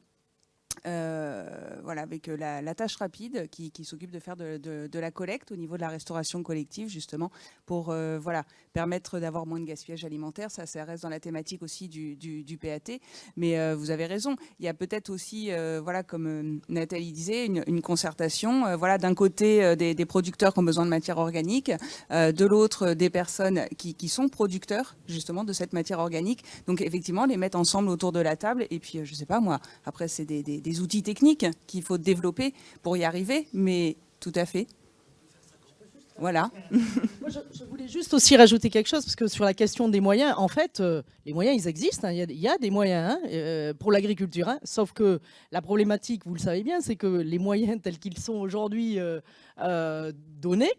C: voilà, avec la tâche rapide qui s'occupe de faire de la collecte au niveau de la restauration collective, justement, pour voilà, permettre d'avoir moins de gaspillage alimentaire. Ça reste dans la thématique aussi du PAT. Mais vous avez raison, il y a peut-être aussi, voilà, comme Nathalie disait, une concertation. Voilà, d'un côté, des producteurs qui ont besoin de matière organique, de l'autre, des personnes qui sont producteurs, justement, de cette matière organique. Donc, effectivement, les mettre ensemble autour de la table. Et puis, je sais pas, moi, après, c'est des outils techniques qu'il faut développer pour y arriver, mais tout à fait. Voilà.
B: Moi, je voulais juste aussi rajouter quelque chose, parce que sur la question des moyens, en fait, les moyens, ils existent. Hein, il y a des moyens pour l'agriculture. Hein, sauf que la problématique, vous le savez bien, c'est que les moyens tels qu'ils sont aujourd'hui donnés,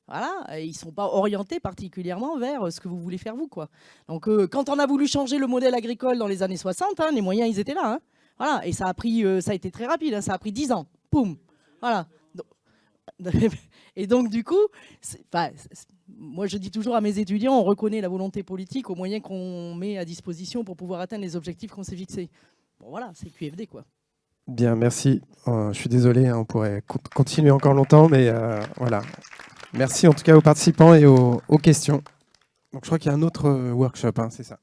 B: voilà, ils ne sont pas orientés particulièrement vers ce que vous voulez faire vous, quoi. Donc, quand on a voulu changer le modèle agricole dans les années 60, hein, les moyens, ils étaient là. Hein. Voilà, et ça a été très rapide, hein, ça a pris 10 ans. Poum. Voilà. Et donc, du coup, moi, je dis toujours à mes étudiants, on reconnaît la volonté politique aux moyens qu'on met à disposition pour pouvoir atteindre les objectifs qu'on s'est fixés. Bon, voilà, c'est QFD, quoi.
A: Bien, merci. Je suis désolé, hein, on pourrait continuer encore longtemps, mais voilà. Merci en tout cas aux participants et aux questions. Donc, je crois qu'il y a un autre workshop, hein, c'est ça.